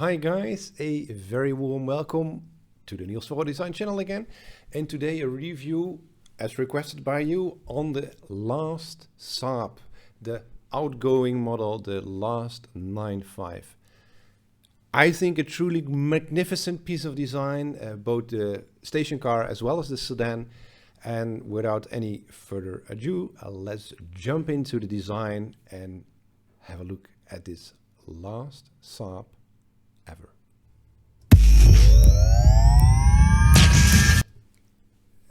Hi guys, a very warm welcome to the Niels van Roij Design channel again. And today a review, as requested by you, on the LAST Saab, the outgoing model, the LAST 95. I think a truly magnificent piece of design, both the station car as well as the sedan. And without any further ado, let's jump into the design and have a look at this LAST Saab ever.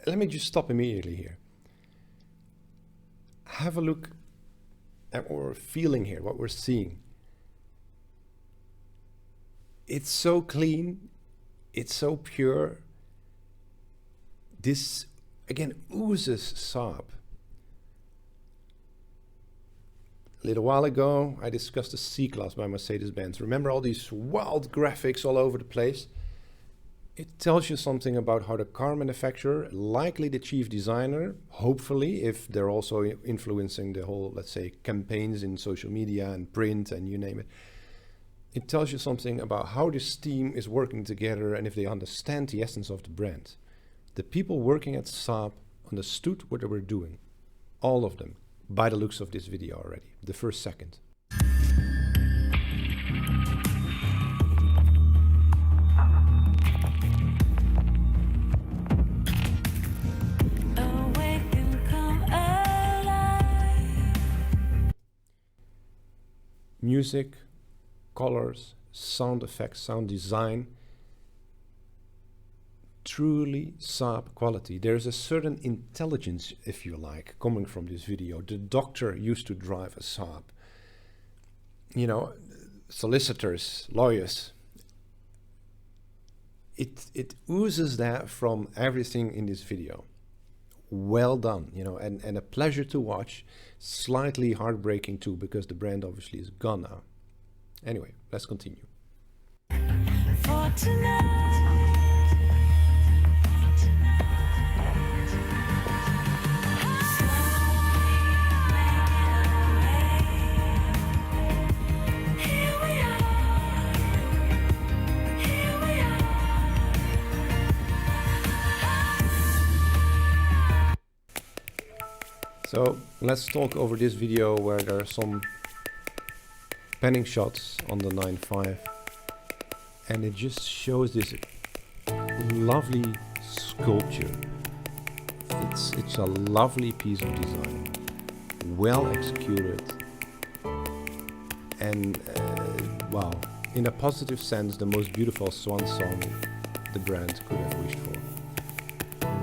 Let me just stop immediately here. Have a look at what we're feeling here, what we're seeing. It's so clean, it's so pure. This again oozes Saab. A little while ago, I discussed the C-Class by Mercedes-Benz. Remember all these wild graphics all over the place? It tells you something about how the car manufacturer, likely the chief designer, hopefully, if they're also influencing the whole, let's say, campaigns in social media and print and you name it. It tells you something about how this team is working together and if they understand the essence of the brand. The people working at Saab understood what they were doing. All of them. By the looks of this video already, the first second. Music, colors, sound effects, sound design. Truly Saab quality. There's a certain intelligence, if you like, coming from this video. The doctor used to drive a Saab. You know, solicitors, lawyers. It oozes that from everything in this video. Well done, you know, and a pleasure to watch. Slightly heartbreaking too, because the brand obviously is gone now. Anyway, let's continue. For tonight. So let's talk over this video where there are some panning shots on the 9.5 and it just shows this lovely sculpture. It's a lovely piece of design, well executed, and wow, in a positive sense, the most beautiful swan song the brand could have wished for.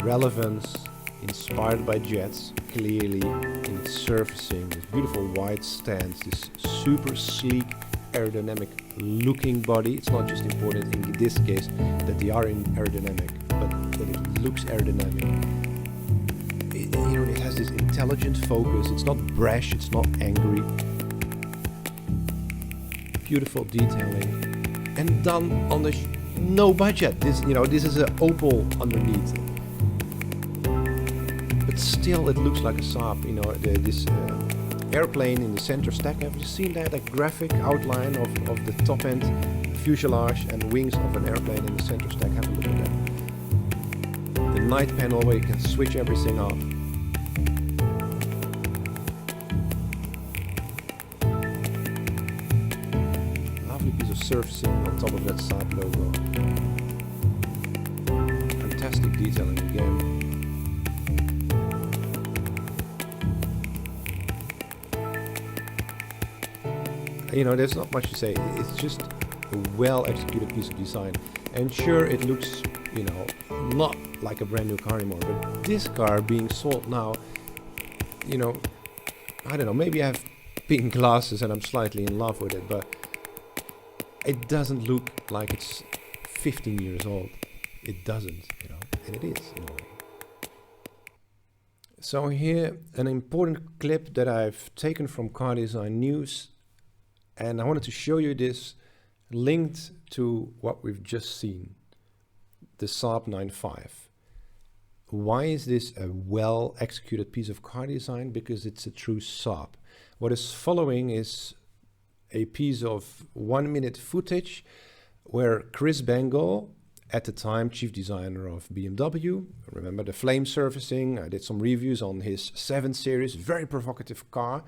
Relevance, inspired by jets, clearly in its surfacing, this beautiful wide stance, this super sleek aerodynamic looking body. It's not just important in this case that they are aerodynamic, but that it looks aerodynamic. It has this intelligent focus. It's not brash, it's not angry. Beautiful detailing and done on the no budget. This is an Opel underneath. But still it looks like a Saab, this airplane in the center stack. Have you seen that graphic outline of the top end fuselage and wings of an airplane in the center stack? Have a look at that. The night panel where you can switch everything off. Lovely piece of surfacing on top of that Saab logo. Fantastic detailing again. There's not much to say. It's just a well executed piece of design. And sure, it looks, not like a brand new car anymore. But this car being sold now, I don't know, maybe I have pink glasses and I'm slightly in love with it, but it doesn't look like it's 15 years old. It doesn't, and it is in a way. So here, an important clip that I've taken from Car Design News. And I wanted to show you this linked to what we've just seen, the Saab 9.5. Why is this a well executed piece of car design? Because it's a true Saab. What is following is a piece of 1 minute footage where Chris Bangle, at the time chief designer of BMW, remember the flame surfacing, I did some reviews on his 7 Series, very provocative car,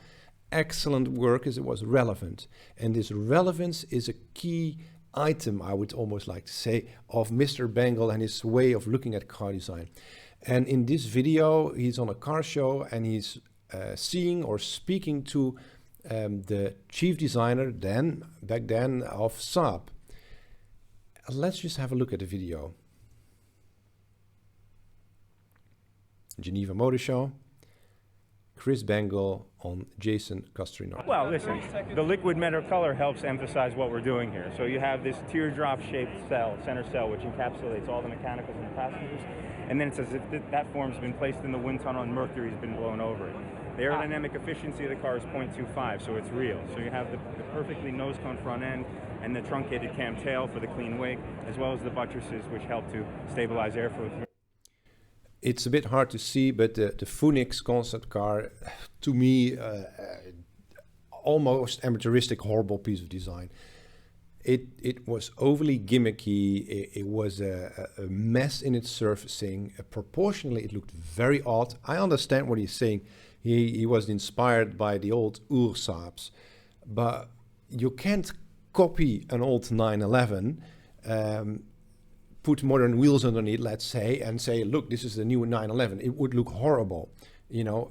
excellent work as it was relevant. And this relevance is a key item, I would almost like to say, of Mr. Bangle and his way of looking at car design. And in this video, he's on a car show and he's seeing or speaking to the chief designer back then of Saab. Let's just have a look at the video. Geneva Motor Show, Chris Bangle on Jason Castrinaro. Well, listen, the liquid metal color helps emphasize what we're doing here. So you have this teardrop-shaped cell, center cell, which encapsulates all the mechanicals and the passengers, and then it's as if that form's been placed in the wind tunnel and mercury's been blown over it. The aerodynamic efficiency of the car is 0.25, so it's real. So you have the perfectly nose cone front end and the truncated cam tail for the clean wake, as well as the buttresses, which help to stabilize airflow. It's a bit hard to see, but the Phoenix concept car, to me, almost amateuristic, horrible piece of design. It was overly gimmicky. It was a mess in its surfacing. Proportionally, it looked very odd. I understand what he's saying. He was inspired by the old Saabs, but you can't copy an old 911, put modern wheels underneath, let's say, and say, look, this is the new 911. It would look horrible. You know,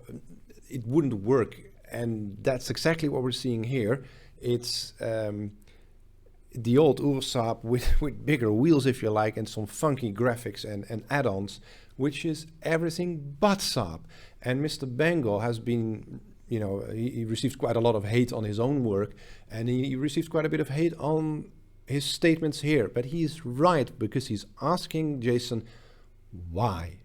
it wouldn't work. And that's exactly what we're seeing here. It's the old Saab with bigger wheels, if you like, and some funky graphics and add-ons, which is everything but Saab. And Mr. Bangle has been, you know, he received quite a lot of hate on his own work, and he received quite a bit of hate on his statements here. But he's right, because he's asking Jason, why?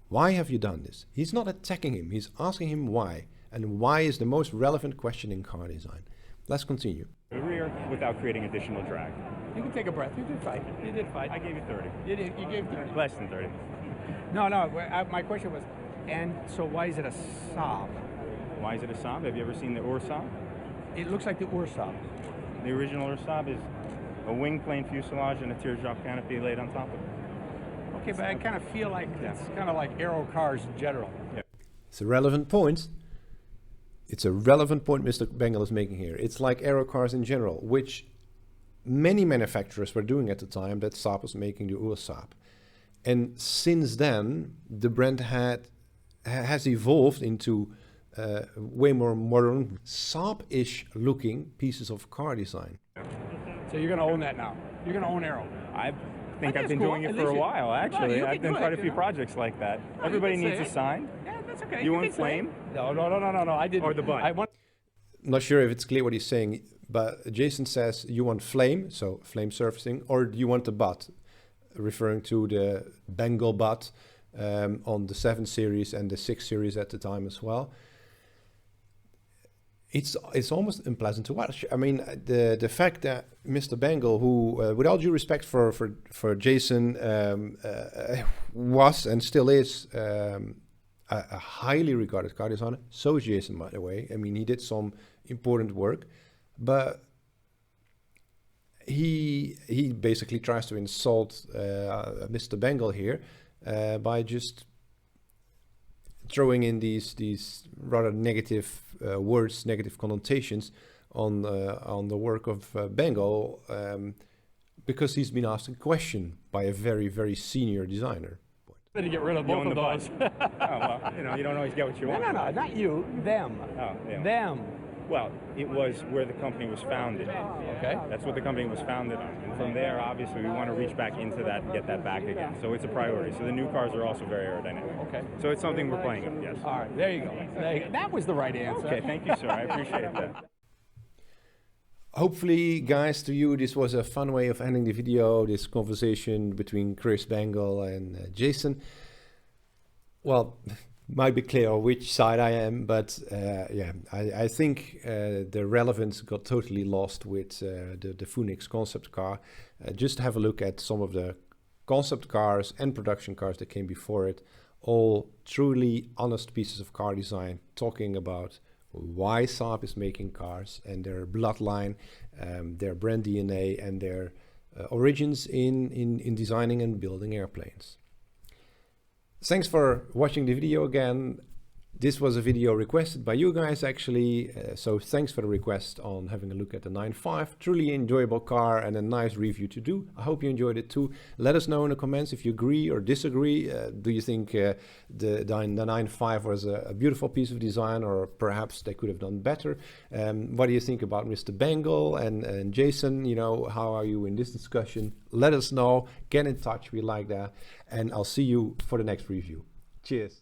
Why have you done this? He's not attacking him, he's asking him why. And why is the most relevant question in car design. Let's continue. The rear without creating additional drag. You can take a breath. You did fight. You did fight. I gave you 30. You gave 30. Less than 30. No. My question was, and so why is it a Saab? Why is it a Saab? Have you ever seen the Saab? It looks like the Saab. The original Saab is a wing plane fuselage and a teardrop canopy laid on top of it. Okay, but I kind of feel like it's kind of like aero cars in general. Yeah. It's a relevant point. It's a relevant point Mr. Bangle is making here. It's like aero cars in general, which many manufacturers were doing at the time that Saab was making the Saab. And since then, the brand has evolved into way more modern, Saab-ish looking pieces of car design. So you're going to own that now. You're going to own aero. I think I've been cool. doing it At for a least while, actually. you I've can done do quite it, a few you know. projects like that. you Everybody can needs say a it. sign. Yeah, that's okay. You want can say flame? it. No. I didn't. Or the butt. I want. Not sure if it's clear what he's saying, but Jason says you want flame, so flame surfacing, or do you want the butt, referring to the Bangle butt on the 7 Series and the 6 Series at the time as well. It's almost unpleasant to watch. I mean, the fact that Mr. Bangle, who, with all due respect for Jason, was and still is a highly regarded car designer. So is Jason, by the way. I mean, he did some important work, but he basically tries to insult Mr. Bangle here by just throwing in these rather negative words, negative connotations on the work of Bangle, because he's been asked a question by a very, very senior designer. To get rid of both of those. Oh, well, you don't always get what you want. No, not you. Them. Oh, yeah. Them. Well, it was where the company was founded. Okay. That's what the company was founded on. And from there, obviously, we want to reach back into that and get that back again. So it's a priority. So the new cars are also very aerodynamic. Okay. So it's something we're playing with, yes. All right. There you go. That was the right answer. Okay, thank you, sir. I appreciate that. Hopefully, guys, to you, this was a fun way of ending the video, this conversation between Chris Bangle and Jason. Well, might be clear which side I am, but yeah, I think the relevance got totally lost with the Phoenix concept car. Just have a look at some of the concept cars and production cars that came before it, all truly honest pieces of car design, talking about why Saab is making cars and their bloodline, their brand DNA and their origins in designing and building airplanes. Thanks for watching the video again. This was a video requested by you guys actually, so thanks for the request on having a look at the 9.5. Truly enjoyable car and a nice review to do. I hope you enjoyed it too. Let us know in the comments if you agree or disagree. Do you think the 9.5 was a beautiful piece of design, or perhaps they could have done better? What do you think about Mr. Bengal and Jason? You know, how are you in this discussion? Let us know. Get in touch. We like that. And I'll see you for the next review. Cheers.